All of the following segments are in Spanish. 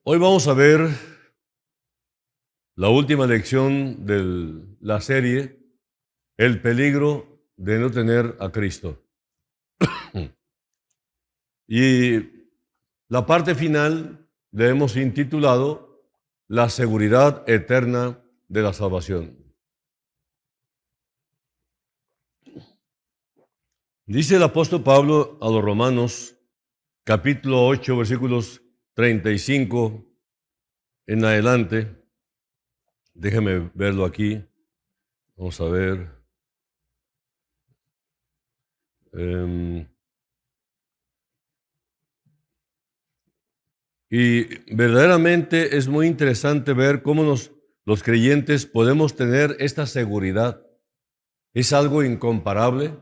Hoy vamos a ver la última lección de la serie, El peligro de no tener a Cristo. Y la parte final le hemos intitulado La seguridad eterna de la salvación. Dice el apóstol Pablo a los Romanos, capítulo 8, versículos 35 en adelante. Déjame verlo aquí. Vamos a ver. Y verdaderamente es muy interesante ver cómo los creyentes podemos tener esta seguridad. Es algo incomparable,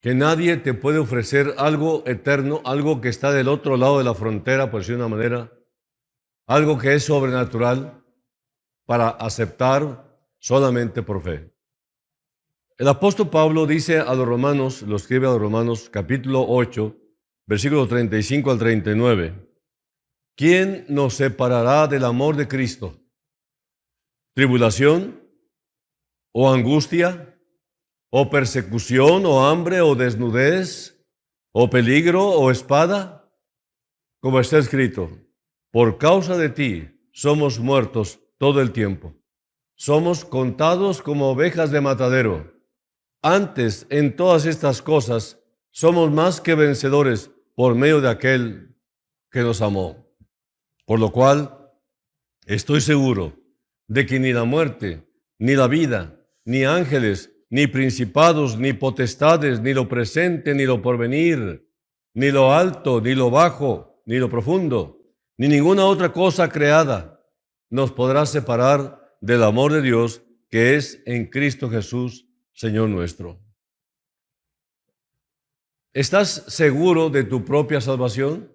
que nadie te puede ofrecer algo eterno, algo que está del otro lado de la frontera, por decir de una manera, algo que es sobrenatural para aceptar solamente por fe. El apóstol Pablo dice a los Romanos, lo escribe a los Romanos, capítulo 8, versículo 35 al 39. ¿Quién nos separará del amor de Cristo? ¿Tribulación? ¿O angustia? ¿O persecución? ¿O hambre? ¿O desnudez? ¿O peligro? ¿O espada? Como está escrito, por causa de ti somos muertos todo el tiempo. Somos contados como ovejas de matadero. Antes, en todas estas cosas, somos más que vencedores por medio de aquel que nos amó. Por lo cual, estoy seguro de que ni la muerte, ni la vida, ni ángeles, ni principados, ni potestades, ni lo presente, ni lo porvenir, ni lo alto, ni lo bajo, ni lo profundo, ni ninguna otra cosa creada nos podrá separar del amor de Dios que es en Cristo Jesús, Señor nuestro. ¿Estás seguro de tu propia salvación?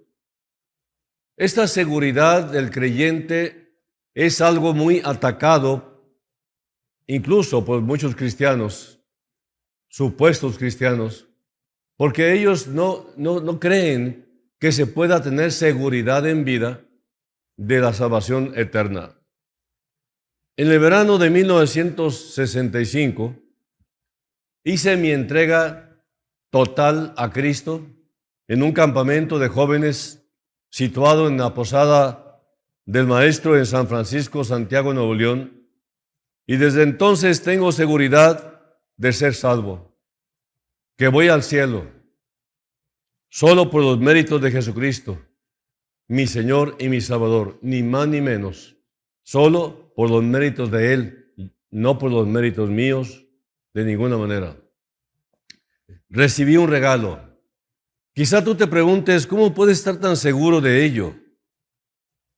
Esta seguridad del creyente es algo muy atacado, incluso por muchos cristianos, supuestos cristianos, porque ellos no creen que se pueda tener seguridad en vida de la salvación eterna. En el verano de 1965 hice mi entrega total a Cristo en un campamento de jóvenes situado en la posada del Maestro en San Francisco, Santiago, Nuevo León, y desde entonces tengo seguridad de ser salvo, que voy al cielo, solo por los méritos de Jesucristo, mi Señor y mi Salvador, ni más ni menos, solo por los méritos de Él, no por los méritos míos, de ninguna manera. Recibí un regalo. Quizá tú te preguntes, ¿cómo puedes estar tan seguro de ello?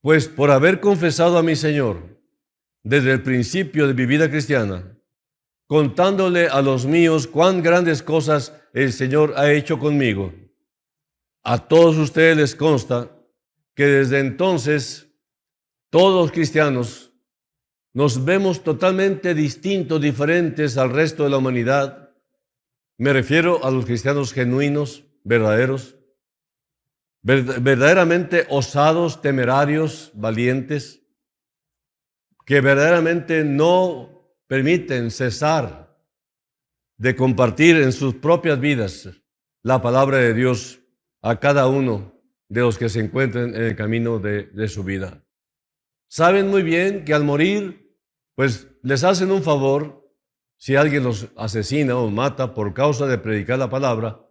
Pues por haber confesado a mi Señor desde el principio de mi vida cristiana, contándole a los míos cuán grandes cosas el Señor ha hecho conmigo. A todos ustedes les consta que desde entonces todos los cristianos nos vemos totalmente distintos, diferentes al resto de la humanidad. Me refiero a los cristianos genuinos, verdaderos, verdaderamente osados, temerarios, valientes, que verdaderamente no permiten cesar de compartir en sus propias vidas la palabra de Dios a cada uno de los que se encuentren en el camino de su vida. Saben muy bien que al morir, pues les hacen un favor si alguien los asesina o mata por causa de predicar la palabra,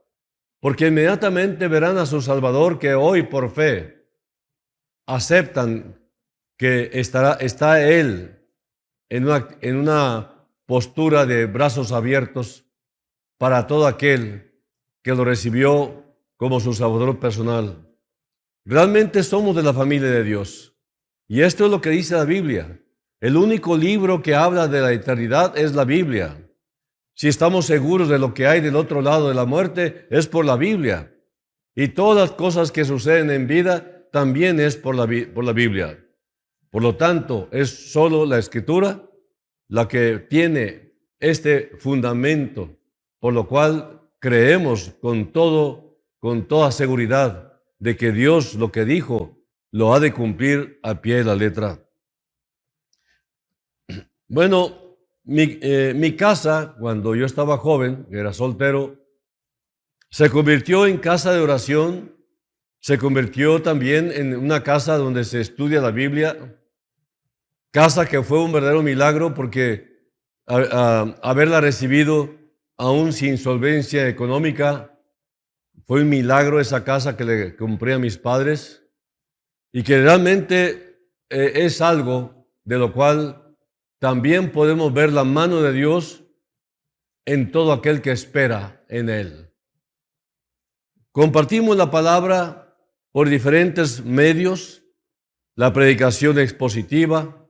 porque inmediatamente verán a su Salvador que hoy por fe aceptan que está Él en una postura de brazos abiertos para todo aquel que lo recibió como su Salvador personal. Realmente somos de la familia de Dios. Y esto es lo que dice la Biblia. El único libro que habla de la eternidad es la Biblia. Si estamos seguros de lo que hay del otro lado de la muerte, es por la Biblia. Y todas las cosas que suceden en vida también es por la Biblia. Por lo tanto, es solo la Escritura la que tiene este fundamento, por lo cual creemos con toda seguridad de que Dios lo que dijo lo ha de cumplir a pie de la letra. Bueno, mi casa, cuando yo estaba joven, era soltero, se convirtió en casa de oración, se convirtió también en una casa donde se estudia la Biblia, casa que fue un verdadero milagro porque haberla recibido aún sin solvencia económica, fue un milagro esa casa que le compré a mis padres y que realmente es algo de lo cual también podemos ver la mano de Dios en todo aquel que espera en Él. Compartimos la palabra por diferentes medios, la predicación expositiva,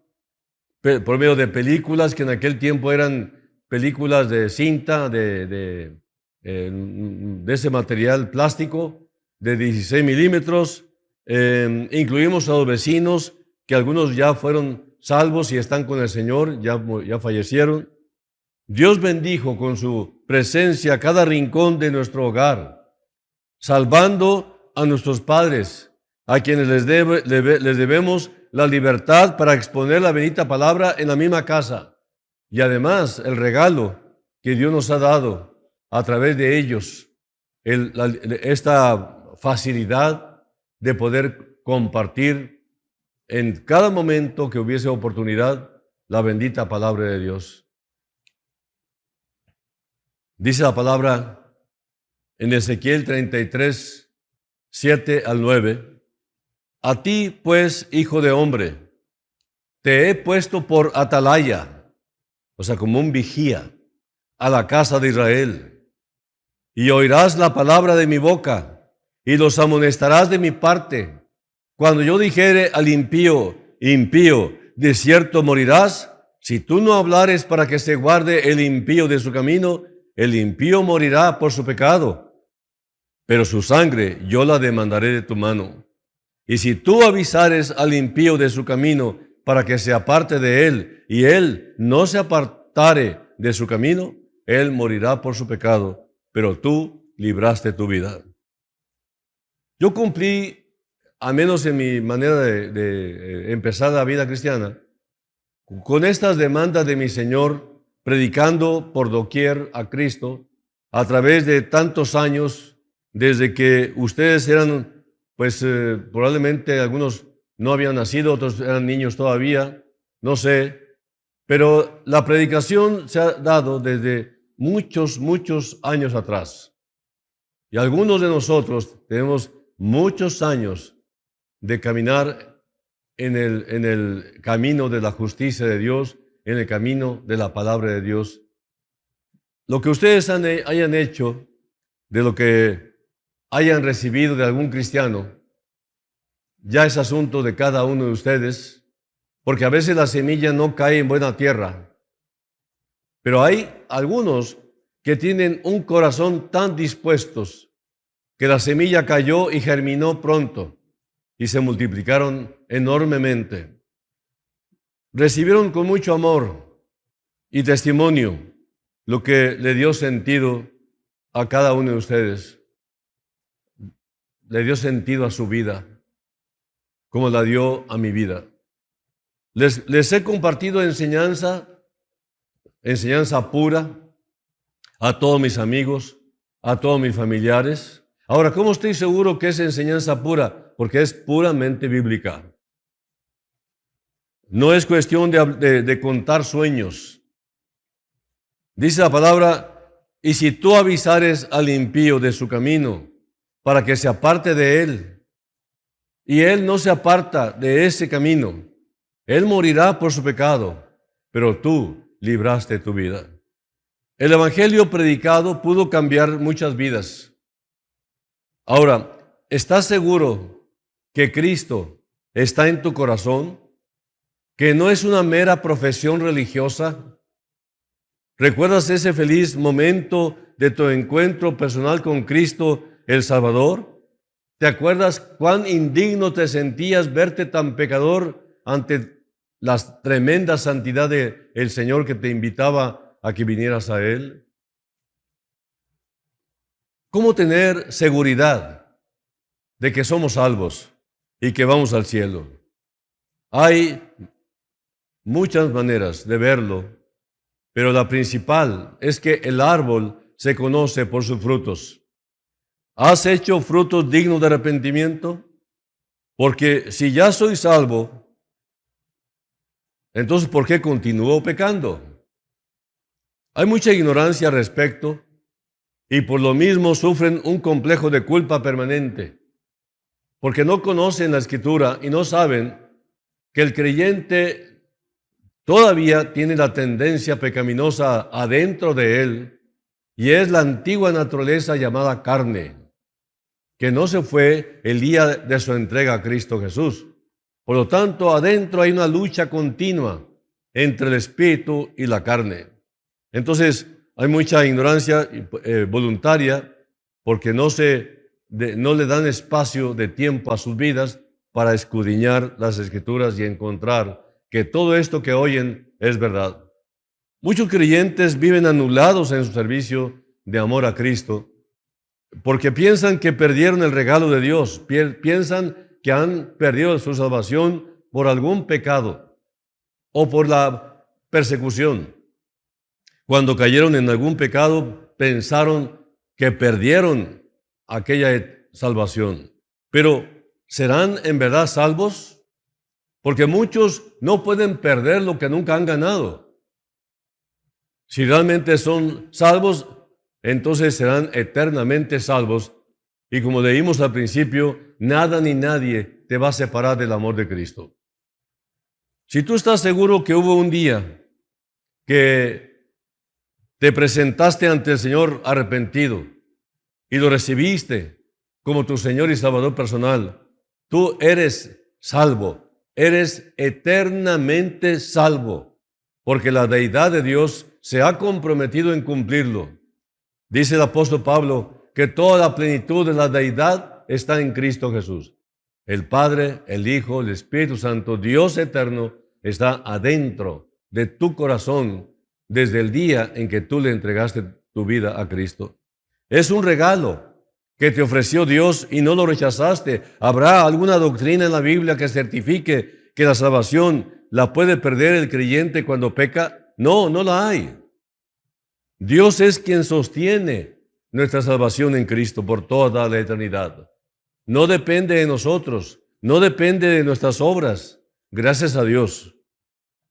por medio de películas que en aquel tiempo eran películas de cinta, de ese material plástico, de 16 milímetros. Incluimos a los vecinos, que algunos ya fueron salvos y están con el Señor, ya fallecieron. Dios bendijo con su presencia cada rincón de nuestro hogar, salvando a nuestros padres, a quienes les debemos la libertad para exponer la bendita palabra en la misma casa. Y además el regalo que Dios nos ha dado a través de ellos, esta facilidad de poder compartir en cada momento que hubiese oportunidad la bendita palabra de Dios. Dice la palabra en Ezequiel 33, 7 al 9, a ti, pues, hijo de hombre, te he puesto por atalaya, o sea, como un vigía, a la casa de Israel, y oirás la palabra de mi boca, y los amonestarás de mi parte. Cuando yo dijere al impío, impío, de cierto morirás, si tú no hablares para que se guarde el impío de su camino, el impío morirá por su pecado, pero su sangre yo la demandaré de tu mano. Y si tú avisares al impío de su camino para que se aparte de él, y él no se apartare de su camino, él morirá por su pecado, pero tú libraste tu vida. Yo cumplí, al menos en mi manera de empezar la vida cristiana, con estas demandas de mi Señor, predicando por doquier a Cristo, a través de tantos años, desde que ustedes eran, pues probablemente algunos no habían nacido, otros eran niños todavía, no sé, pero la predicación se ha dado desde muchos años atrás. Y algunos de nosotros tenemos muchos años de caminar en el camino de la justicia de Dios, en el camino de la palabra de Dios. Lo que ustedes hayan hecho, de lo que hayan recibido de algún cristiano, ya es asunto de cada uno de ustedes, porque a veces la semilla no cae en buena tierra. Pero hay algunos que tienen un corazón tan dispuestos que la semilla cayó y germinó pronto y se multiplicaron enormemente. Recibieron con mucho amor y testimonio lo que le dio sentido a cada uno de ustedes. Le dio sentido a su vida, como la dio a mi vida. Les he compartido enseñanza pura a todos mis amigos, a todos mis familiares. Ahora, ¿cómo estoy seguro que es enseñanza pura? Porque es puramente bíblica. No es cuestión de contar sueños. Dice la palabra, y si tú avisares al impío de su camino, para que se aparte de él, y él no se aparta de ese camino, él morirá por su pecado, pero tú libraste tu vida. El evangelio predicado pudo cambiar muchas vidas. Ahora, ¿estás seguro que Cristo está en tu corazón? ¿Que no es una mera profesión religiosa? ¿Recuerdas ese feliz momento de tu encuentro personal con Cristo el Salvador? ¿Te acuerdas cuán indigno te sentías verte tan pecador ante la tremenda santidad del Señor que te invitaba a que vinieras a Él? ¿Cómo tener seguridad de que somos salvos y que vamos al cielo. Hay muchas maneras de verlo, pero la principal es que el árbol se conoce por sus frutos. ¿Has hecho frutos dignos de arrepentimiento? Porque si ya soy salvo, entonces ¿por qué continúo pecando? Hay mucha ignorancia al respecto y por lo mismo sufren un complejo de culpa permanente, porque no conocen la Escritura y no saben que el creyente todavía tiene la tendencia pecaminosa adentro de él, y es la antigua naturaleza llamada carne, que no se fue el día de su entrega a Cristo Jesús. Por lo tanto, adentro hay una lucha continua entre el espíritu y la carne. Entonces, hay mucha ignorancia voluntaria porque no le dan espacio de tiempo a sus vidas para escudriñar las Escrituras y encontrar que todo esto que oyen es verdad. Muchos creyentes viven anulados en su servicio de amor a Cristo porque piensan que perdieron el regalo de Dios, piensan que han perdido su salvación por algún pecado o por la persecución. Cuando cayeron en algún pecado, pensaron que perdieron aquella salvación. Pero, ¿serán en verdad salvos? Porque muchos no pueden perder lo que nunca han ganado. Si realmente son salvos, entonces serán eternamente salvos. Y como leímos al principio, nada ni nadie te va a separar del amor de Cristo. Si tú estás seguro que hubo un día que te presentaste ante el Señor arrepentido y lo recibiste como tu Señor y Salvador personal, tú eres salvo, eres eternamente salvo, porque la deidad de Dios se ha comprometido en cumplirlo. Dice el apóstol Pablo que toda la plenitud de la deidad está en Cristo Jesús. El Padre, el Hijo, el Espíritu Santo, Dios eterno, está adentro de tu corazón desde el día en que tú le entregaste tu vida a Cristo. Es un regalo que te ofreció Dios y no lo rechazaste. ¿Habrá alguna doctrina en la Biblia que certifique que la salvación la puede perder el creyente cuando peca? No, no la hay. Dios es quien sostiene nuestra salvación en Cristo por toda la eternidad. No depende de nosotros, no depende de nuestras obras. Gracias a Dios.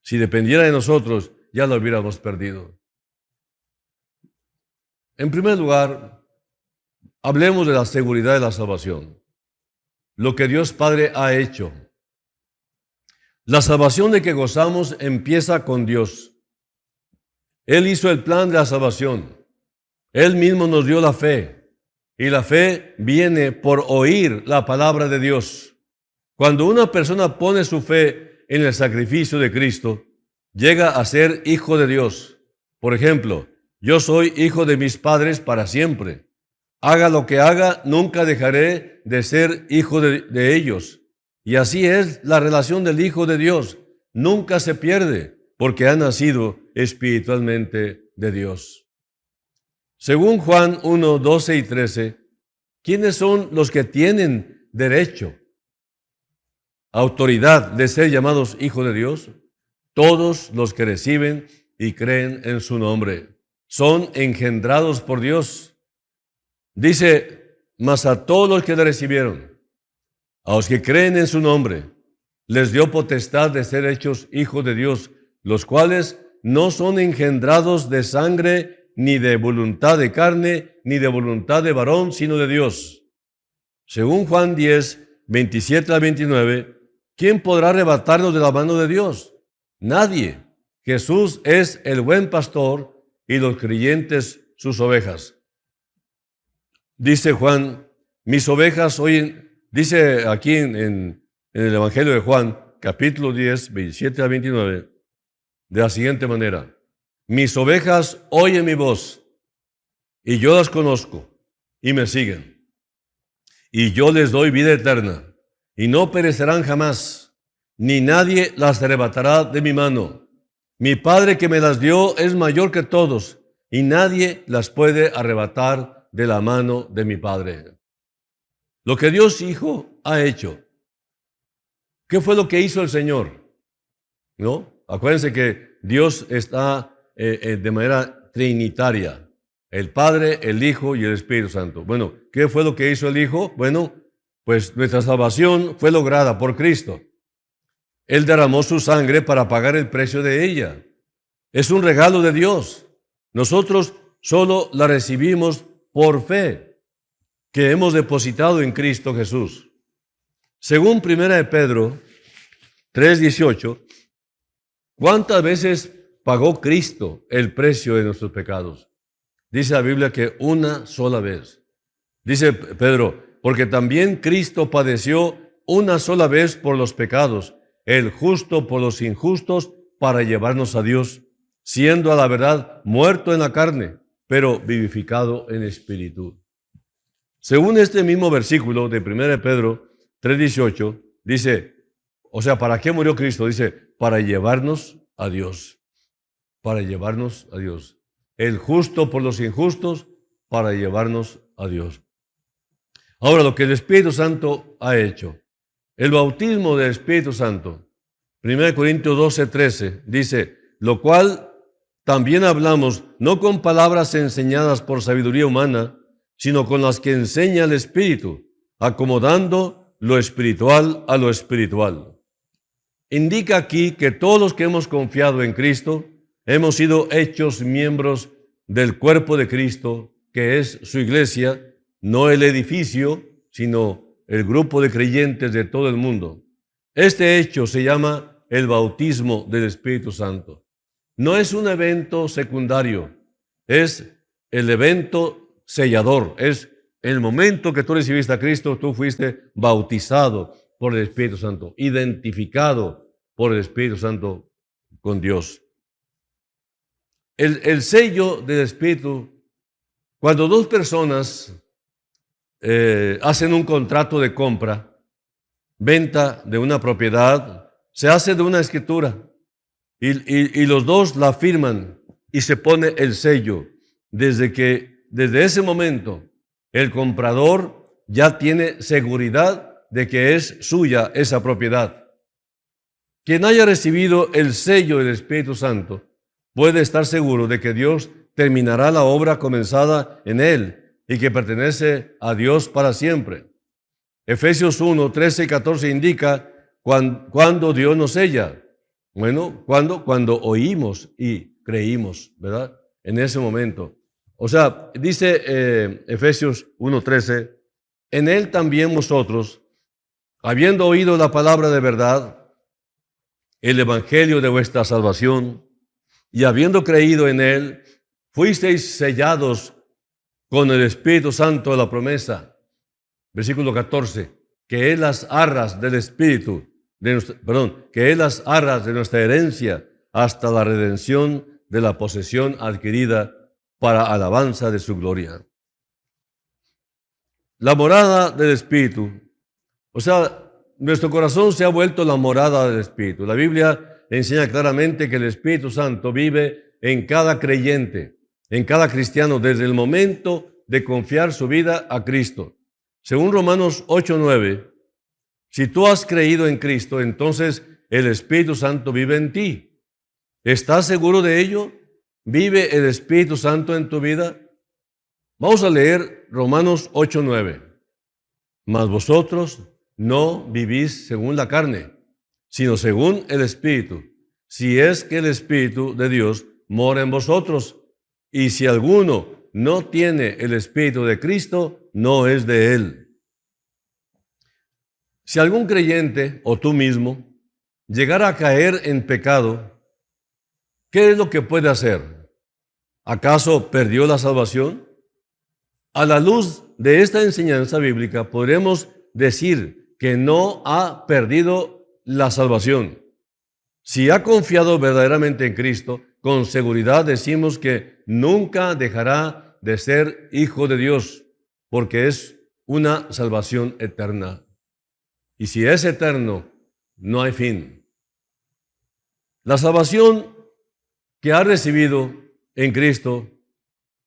Si dependiera de nosotros, ya lo hubiéramos perdido. En primer lugar, hablemos de la seguridad de la salvación. Lo que Dios Padre ha hecho. La salvación de que gozamos empieza con Dios. Él hizo el plan de la salvación. Él mismo nos dio la fe. Y la fe viene por oír la palabra de Dios. Cuando una persona pone su fe en el sacrificio de Cristo, llega a ser hijo de Dios. Por ejemplo, yo soy hijo de mis padres para siempre. Haga lo que haga, nunca dejaré de ser hijo de ellos. Y así es la relación del Hijo de Dios. Nunca se pierde porque ha nacido espiritualmente de Dios. Según Juan 1, 12 y 13, ¿quiénes son los que tienen derecho, autoridad de ser llamados hijos de Dios? Todos los que reciben y creen en su nombre. Son engendrados por Dios. Dice, mas a todos los que le recibieron, a los que creen en su nombre, les dio potestad de ser hechos hijos de Dios, los cuales no son engendrados de sangre, ni de voluntad de carne, ni de voluntad de varón, sino de Dios. Según Juan 10, 27 al 29, ¿quién podrá arrebatarnos de la mano de Dios? Nadie. Jesús es el buen pastor y los creyentes sus ovejas. Dice Juan, mis ovejas oyen, dice aquí en el Evangelio de Juan, capítulo 10, 27 al 29, de la siguiente manera: mis ovejas oyen mi voz, y yo las conozco, y me siguen. Y yo les doy vida eterna, y no perecerán jamás, ni nadie las arrebatará de mi mano. Mi Padre que me las dio es mayor que todos, y nadie las puede arrebatar de la mano de mi Padre. Lo que Dios Hijo ha hecho ¿Qué fue lo que hizo el Señor? ¿No? Acuérdense que Dios está de manera trinitaria. El Padre, el Hijo y el Espíritu Santo. Bueno, ¿qué fue lo que hizo el Hijo? Bueno, pues nuestra salvación fue lograda por Cristo. Él derramó su sangre para pagar el precio de ella. Es un regalo de Dios. Nosotros solo la recibimos por fe, que hemos depositado en Cristo Jesús. Según 1 de Pedro 3:18, ¿cuántas veces pagó Cristo el precio de nuestros pecados? Dice la Biblia que una sola vez. Dice Pedro, porque también Cristo padeció una sola vez por los pecados, el justo por los injustos, para llevarnos a Dios, siendo a la verdad muerto en la carne, pero vivificado en espíritu. Según este mismo versículo de 1 de Pedro 3:18, dice, o sea, ¿para qué murió Cristo? Dice, para llevarnos a Dios. Para llevarnos a Dios. El justo por los injustos, para llevarnos a Dios. Ahora, lo que el Espíritu Santo ha hecho. El bautismo del Espíritu Santo. 1 Corintios 12:13 dice, lo cual también hablamos, no con palabras enseñadas por sabiduría humana, sino con las que enseña el Espíritu, acomodando lo espiritual a lo espiritual. Indica aquí que todos los que hemos confiado en Cristo, hemos sido hechos miembros del cuerpo de Cristo, que es su iglesia, no el edificio, sino el grupo de creyentes de todo el mundo. Este hecho se llama el bautismo del Espíritu Santo. No es un evento secundario, es el evento sellador, es el momento que tú recibiste a Cristo, tú fuiste bautizado por el Espíritu Santo, identificado por el Espíritu Santo con Dios. El sello del Espíritu, cuando dos personas hacen un contrato de compra, venta de una propiedad, se hace de una escritura y los dos la firman y se pone el sello. Desde ese momento el comprador ya tiene seguridad de que es suya esa propiedad. Quien haya recibido el sello del Espíritu Santo puede estar seguro de que Dios terminará la obra comenzada en él y que pertenece a Dios para siempre. Efesios 1, 13 y 14 indica cuando Dios nos sella. Bueno, cuando oímos y creímos, ¿verdad? En ese momento. O sea, dice Efesios 1, 13, en él también vosotros, habiendo oído la palabra de verdad, el evangelio de vuestra salvación, y habiendo creído en él, fuisteis sellados con el Espíritu Santo de la promesa. Versículo 14, que es las arras del Espíritu, que es las arras de nuestra herencia hasta la redención de la posesión adquirida para alabanza de su gloria. La morada del Espíritu, o sea, nuestro corazón se ha vuelto la morada del Espíritu. La Biblia enseña claramente que el Espíritu Santo vive en cada creyente, en cada cristiano, desde el momento de confiar su vida a Cristo. Según Romanos 8:9, si tú has creído en Cristo, entonces el Espíritu Santo vive en ti. ¿Estás seguro de ello? ¿Vive el Espíritu Santo en tu vida? Vamos a leer Romanos 8:9. Mas vosotros no vivís según la carne, sino según el Espíritu, si es que el Espíritu de Dios mora en vosotros. Y si alguno no tiene el Espíritu de Cristo, no es de él. Si algún creyente o tú mismo llegara a caer en pecado, ¿qué es lo que puede hacer? ¿Acaso perdió la salvación? A la luz de esta enseñanza bíblica podremos decir que no ha perdido la salvación. Si ha confiado verdaderamente en Cristo, con seguridad decimos que nunca dejará de ser hijo de Dios, porque es una salvación eterna. Y si es eterno, no hay fin. La salvación que ha recibido en Cristo,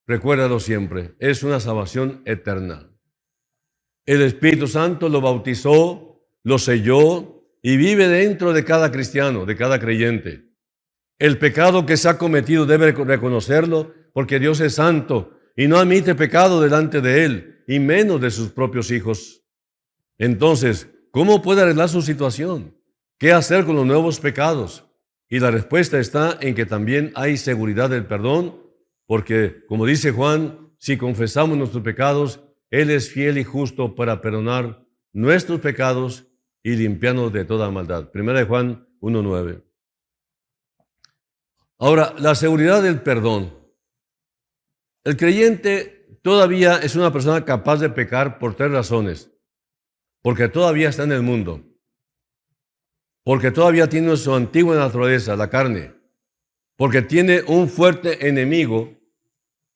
recuérdalo siempre, es una salvación eterna. El Espíritu Santo lo bautizó, lo selló y vive dentro de cada cristiano, de cada creyente. El pecado que se ha cometido debe reconocerlo porque Dios es santo y no admite pecado delante de Él y menos de sus propios hijos. Entonces, ¿cómo puede arreglar su situación? ¿Qué hacer con los nuevos pecados? Y la respuesta está en que también hay seguridad del perdón, porque, como dice Juan, si confesamos nuestros pecados, Él es fiel y justo para perdonar nuestros pecados y limpiarnos de toda maldad. Primera de Juan 1:9. Ahora, la seguridad del perdón. El creyente todavía es una persona capaz de pecar por 3 razones. Porque todavía está en el mundo. Porque todavía tiene su antigua naturaleza, la carne. Porque tiene un fuerte enemigo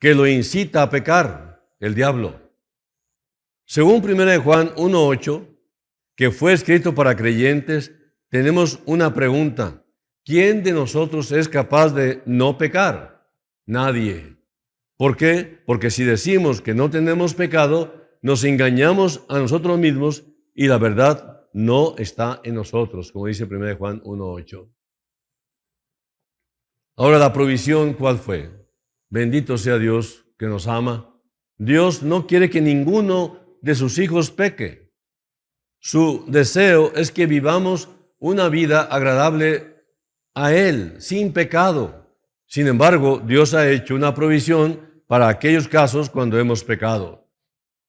que lo incita a pecar, el diablo. Según 1 Juan 1:8, que fue escrito para creyentes, tenemos una pregunta. ¿Quién de nosotros es capaz de no pecar? Nadie. ¿Por qué? Porque si decimos que no tenemos pecado, nos engañamos a nosotros mismos y la verdad no está en nosotros, como dice 1 Juan 1:8. Ahora, la provisión, ¿cuál fue? Bendito sea Dios que nos ama. Dios no quiere que ninguno de sus hijos peque. Su deseo es que vivamos una vida agradable a Él, sin pecado. Sin embargo, Dios ha hecho una provisión para aquellos casos cuando hemos pecado.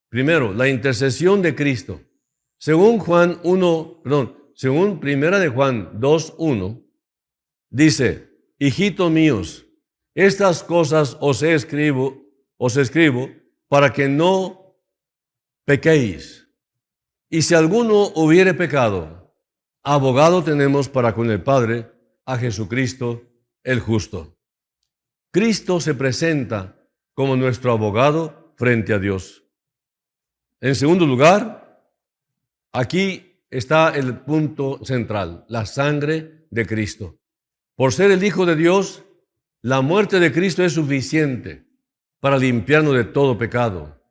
Primero, la intercesión de Cristo. Según según 1 de Juan 2:1, dice: hijitos míos, estas cosas os escribo para que no pequéis. Y si alguno hubiere pecado, abogado tenemos para con el Padre, a Jesucristo el justo. Cristo se presenta como nuestro abogado frente a Dios. En segundo lugar, aquí está el punto central, la sangre de Cristo. Por ser el Hijo de Dios, la muerte de Cristo es suficiente para limpiarnos de todo pecado,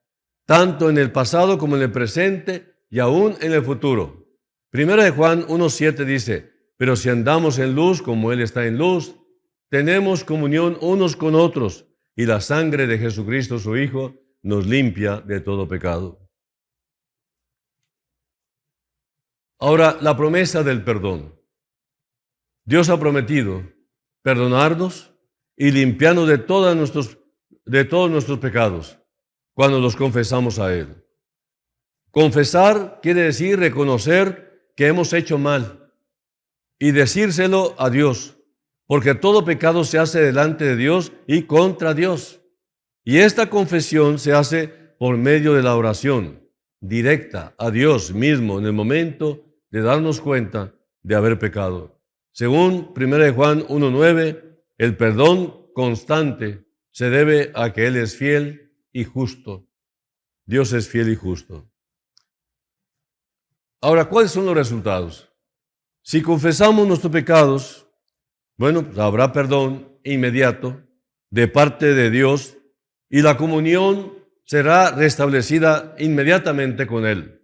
tanto en el pasado como en el presente y aún en el futuro. 1 de Juan 1:7 dice: pero si andamos en luz como Él está en luz, tenemos comunión unos con otros, y la sangre de Jesucristo, su Hijo, nos limpia de todo pecado. Ahora, la promesa del perdón. Dios ha prometido perdonarnos y limpiarnos de todos nuestros pecados cuando los confesamos a Él. Confesar quiere decir reconocer que hemos hecho mal y decírselo a Dios, porque todo pecado se hace delante de Dios y contra Dios. Y esta confesión se hace por medio de la oración directa a Dios mismo en el momento de darnos cuenta de haber pecado. Según 1 Juan 1:9, el perdón constante se debe a que Él es fiel y justo. Dios es fiel y justo. Ahora, ¿cuáles son los resultados? Si confesamos nuestros pecados, bueno, pues habrá perdón inmediato de parte de Dios y la comunión será restablecida inmediatamente con Él.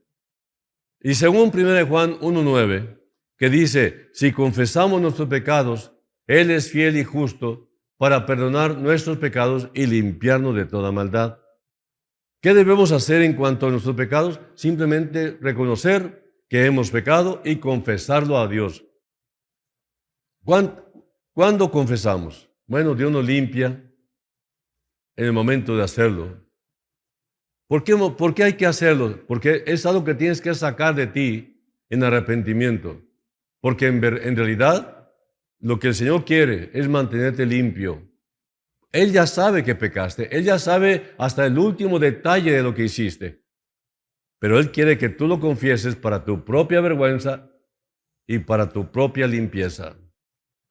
Y según 1 Juan 1:9, que dice: si confesamos nuestros pecados, Él es fiel y justo para perdonar nuestros pecados y limpiarnos de toda maldad. ¿Qué debemos hacer en cuanto a nuestros pecados? Simplemente reconocer que hemos pecado y confesarlo a Dios. ¿Cuándo confesamos? Bueno, Dios nos limpia en el momento de hacerlo. ¿Por qué hay que hacerlo? Porque es algo que tienes que sacar de ti en arrepentimiento. Porque en realidad lo que el Señor quiere es mantenerte limpio. Él ya sabe que pecaste. Él ya sabe hasta el último detalle de lo que hiciste. Pero Él quiere que tú lo confieses para tu propia vergüenza y para tu propia limpieza.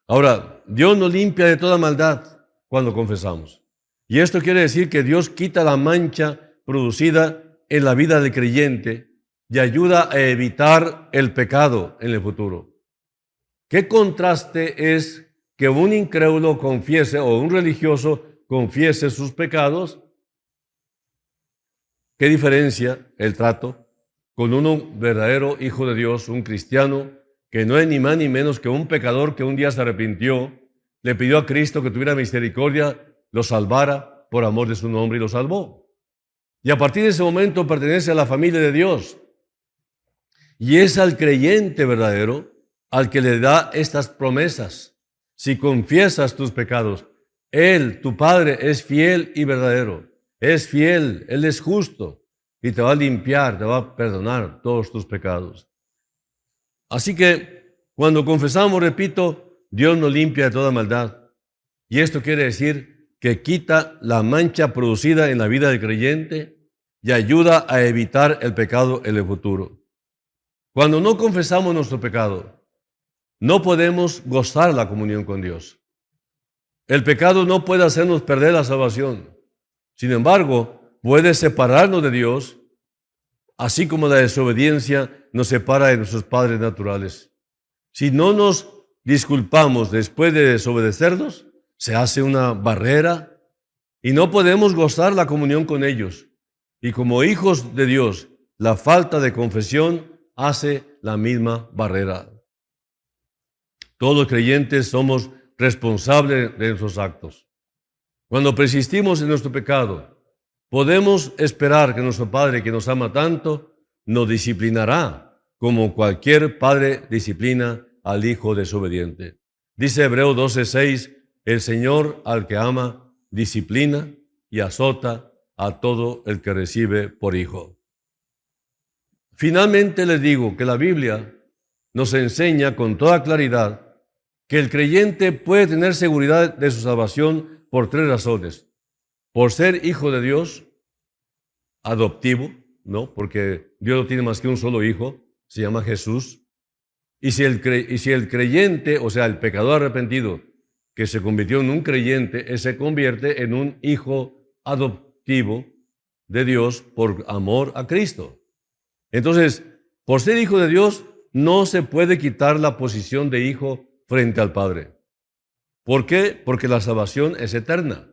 Ahora, Dios nos limpia de toda maldad cuando confesamos. Y esto quiere decir que Dios quita la mancha producida en la vida del creyente y ayuda a evitar el pecado en el futuro. ¿Qué contraste es que un incrédulo confiese o un religioso confiese sus pecados? ¿Qué diferencia el trato con un verdadero hijo de Dios, un cristiano que no es ni más ni menos que un pecador que un día se arrepintió, le pidió a Cristo que tuviera misericordia, lo salvara por amor de su nombre y lo salvó. Y a partir de ese momento pertenece a la familia de Dios. Y es al creyente verdadero al que le da estas promesas. Si confiesas tus pecados, Él, tu Padre, es fiel y verdadero. Es fiel, Él es justo y te va a limpiar, te va a perdonar todos tus pecados. Así que cuando confesamos, repito, Dios nos limpia de toda maldad. Y esto quiere decir que quita la mancha producida en la vida del creyente y ayuda a evitar el pecado en el futuro. Cuando no confesamos nuestro pecado, no podemos gozar la comunión con Dios. El pecado no puede hacernos perder la salvación. Sin embargo, puede separarnos de Dios, así como la desobediencia nos separa de nuestros padres naturales. Si no nos disculpamos después de desobedecernos, se hace una barrera y no podemos gozar la comunión con ellos. Y como hijos de Dios, la falta de confesión hace la misma barrera. Todos los creyentes somos responsables de nuestros actos. Cuando persistimos en nuestro pecado, podemos esperar que nuestro Padre, que nos ama tanto, nos disciplinará como cualquier padre disciplina al hijo desobediente. Dice Hebreos 12:6, el Señor al que ama disciplina y azota a todo el que recibe por hijo. Finalmente les digo que la Biblia nos enseña con toda claridad que el creyente puede tener seguridad de su salvación por tres razones. Por ser hijo de Dios, adoptivo, ¿no? Porque Dios no tiene más que un solo hijo, se llama Jesús. Y si el creyente, o sea, el pecador arrepentido, que se convirtió en un creyente, él se convierte en un hijo adoptivo de Dios por amor a Cristo. Entonces, por ser hijo de Dios, no se puede quitar la posición de hijo frente al Padre. ¿Por qué? Porque la salvación es eterna.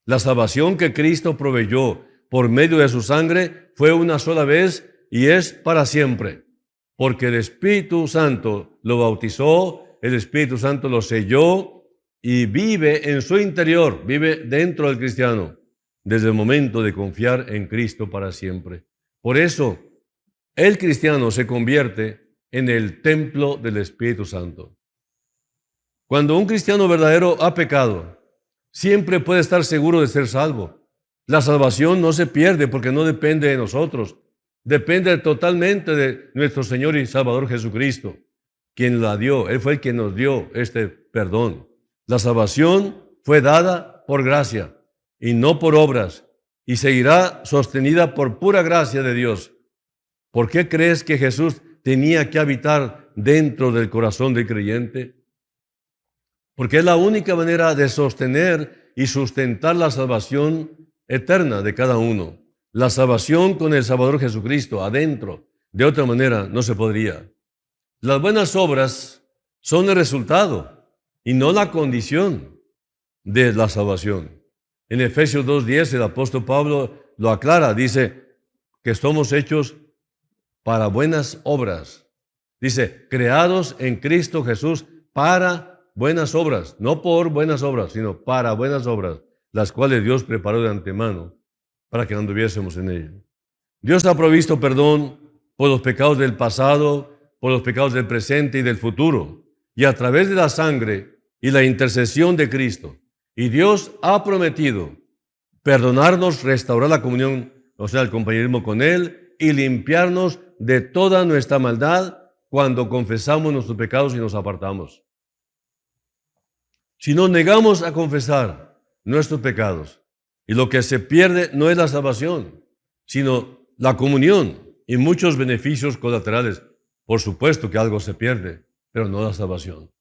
La salvación que Cristo proveyó por medio de su sangre fue una sola vez y es para siempre. Porque el Espíritu Santo lo bautizó, el Espíritu Santo lo selló y vive en su interior, vive dentro del cristiano, desde el momento de confiar en Cristo para siempre. Por eso, el cristiano se convierte en el templo del Espíritu Santo. Cuando un cristiano verdadero ha pecado, siempre puede estar seguro de ser salvo. La salvación no se pierde porque no depende de nosotros. Depende totalmente de nuestro Señor y Salvador Jesucristo, quien la dio. Él fue el que nos dio este perdón. La salvación fue dada por gracia y no por obras, y seguirá sostenida por pura gracia de Dios. ¿Por qué crees que Jesús tenía que habitar dentro del corazón del creyente? Porque es la única manera de sostener y sustentar la salvación eterna de cada uno. La salvación con el Salvador Jesucristo adentro. De otra manera no se podría. Las buenas obras son el resultado y no la condición de la salvación. En Efesios 2:10 el apóstol Pablo lo aclara. Dice que somos hechos para buenas obras. Dice, creados en Cristo Jesús para buenas obras, no por buenas obras, sino para buenas obras, las cuales Dios preparó de antemano para que anduviésemos en ello. Dios ha provisto perdón por los pecados del pasado, por los pecados del presente y del futuro, y a través de la sangre y la intercesión de Cristo. Y Dios ha prometido perdonarnos, restaurar la comunión, o sea, el compañerismo con Él, y limpiarnos de toda nuestra maldad cuando confesamos nuestros pecados y nos apartamos. Si nos negamos a confesar nuestros pecados, y lo que se pierde no es la salvación, sino la comunión y muchos beneficios colaterales. Por supuesto que algo se pierde, pero no la salvación.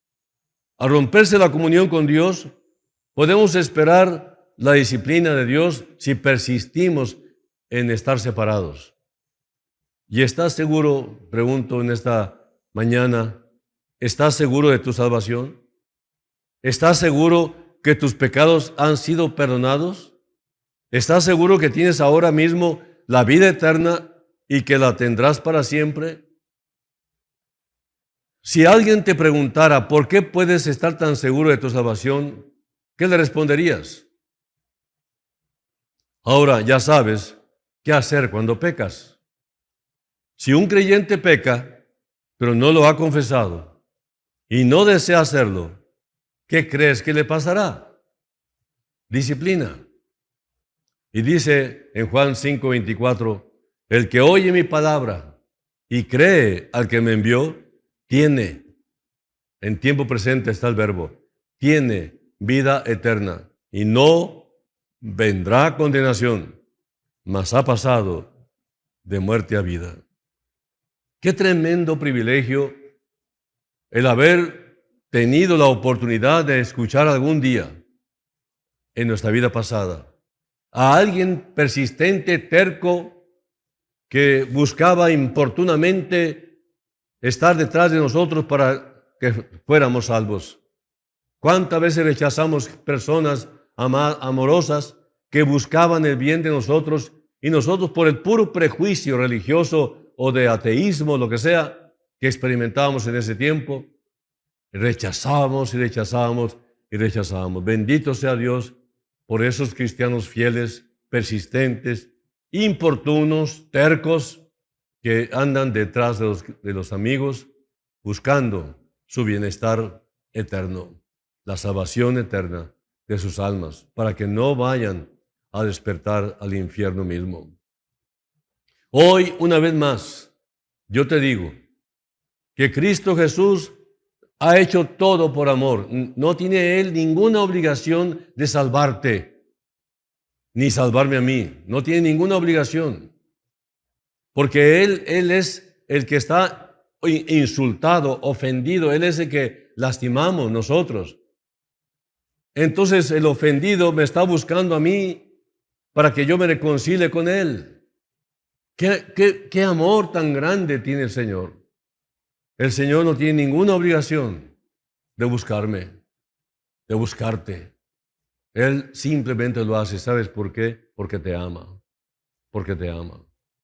Al romperse la comunión con Dios, podemos esperar la disciplina de Dios si persistimos en estar separados. ¿Y estás seguro, pregunto en esta mañana, estás seguro de tu salvación? ¿Estás seguro que tus pecados han sido perdonados? ¿Estás seguro que tienes ahora mismo la vida eterna y que la tendrás para siempre? Si alguien te preguntara por qué puedes estar tan seguro de tu salvación, ¿qué le responderías? Ahora ya sabes qué hacer cuando pecas. Si un creyente peca, pero no lo ha confesado y no desea hacerlo, ¿qué crees que le pasará? Disciplina. Y dice en Juan 5:24, el que oye mi palabra y cree al que me envió, tiene, en tiempo presente está el verbo, tiene vida eterna y no vendrá a condenación, mas ha pasado de muerte a vida. Qué tremendo privilegio el haber tenido la oportunidad de escuchar algún día en nuestra vida pasada a alguien persistente, terco, que buscaba importunamente estar detrás de nosotros para que fuéramos salvos. ¿Cuántas veces rechazamos personas amorosas que buscaban el bien de nosotros y nosotros por el puro prejuicio religioso o de ateísmo, lo que sea, que experimentábamos en ese tiempo, rechazábamos y rechazábamos y rechazábamos? Bendito sea Dios por esos cristianos fieles, persistentes, importunos, tercos, que andan detrás de los amigos buscando su bienestar eterno, la salvación eterna de sus almas, para que no vayan a despertar al infierno mismo. Hoy, una vez más, yo te digo que Cristo Jesús ha hecho todo por amor. No tiene Él ninguna obligación de salvarte, ni salvarme a mí. No tiene ninguna obligación. Porque Él es el que está insultado, ofendido. Él es el que lastimamos nosotros. Entonces el ofendido me está buscando a mí para que yo me reconcilie con Él. ¿Qué amor tan grande tiene el Señor? El Señor no tiene ninguna obligación de buscarme, de buscarte. Él simplemente lo hace. ¿Sabes por qué? Porque te ama. Porque te ama.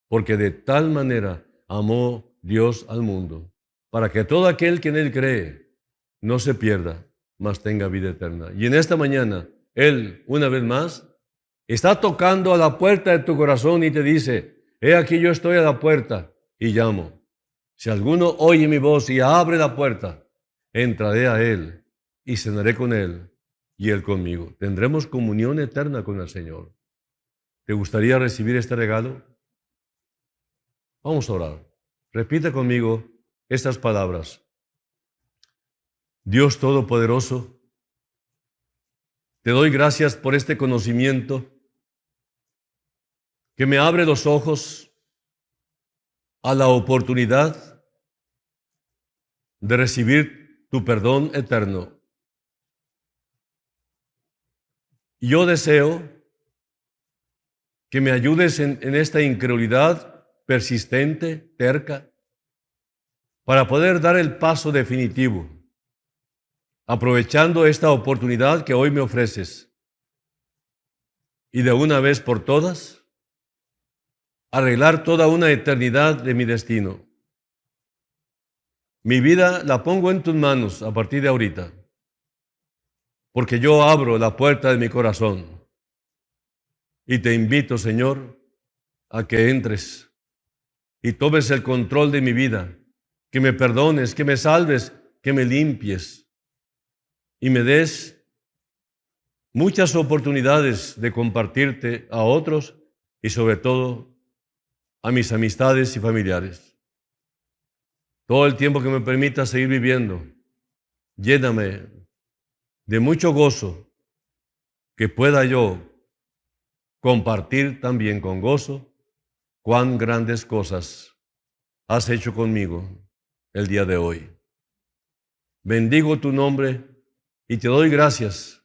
Porque de tal manera amó Dios al mundo, para que todo aquel que en Él cree no se pierda, mas tenga vida eterna. Y en esta mañana, Él, una vez más, está tocando a la puerta de tu corazón y te dice, he aquí yo estoy a la puerta y llamo. Si alguno oye mi voz y abre la puerta, entraré a Él y cenaré con Él y Él conmigo. Tendremos comunión eterna con el Señor. ¿Te gustaría recibir este regalo? Vamos a orar. Repite conmigo estas palabras. Dios Todopoderoso, te doy gracias por este conocimiento que me abre los ojos a la oportunidad de recibir tu perdón eterno. Yo deseo que me ayudes en esta incredulidad persistente, terca, para poder dar el paso definitivo, aprovechando esta oportunidad que hoy me ofreces y de una vez por todas, arreglar toda una eternidad de mi destino. Mi vida la pongo en tus manos a partir de ahorita, porque yo abro la puerta de mi corazón y te invito, Señor, a que entres y tomes el control de mi vida, que me perdones, que me salves, que me limpies y me des muchas oportunidades de compartirte a otros y sobre todo a mis amistades y familiares. Todo el tiempo que me permita seguir viviendo, lléname de mucho gozo, que pueda yo compartir también con gozo cuán grandes cosas has hecho conmigo el día de hoy. Bendigo tu nombre y te doy gracias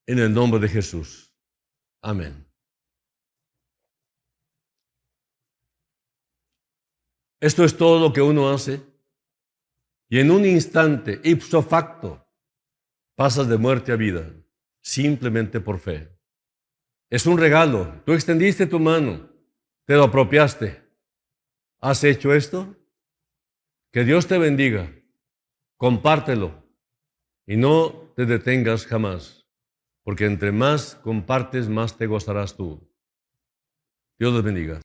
en el nombre de Jesús. Amén. Esto es todo lo que uno hace y en un instante, ipso facto, pasas de muerte a vida, simplemente por fe. Es un regalo. Tú extendiste tu mano, te lo apropiaste. ¿Has hecho esto? Que Dios te bendiga Compártelo y no te detengas jamás, porque entre más compartes, más te gozarás tú. Dios les bendiga.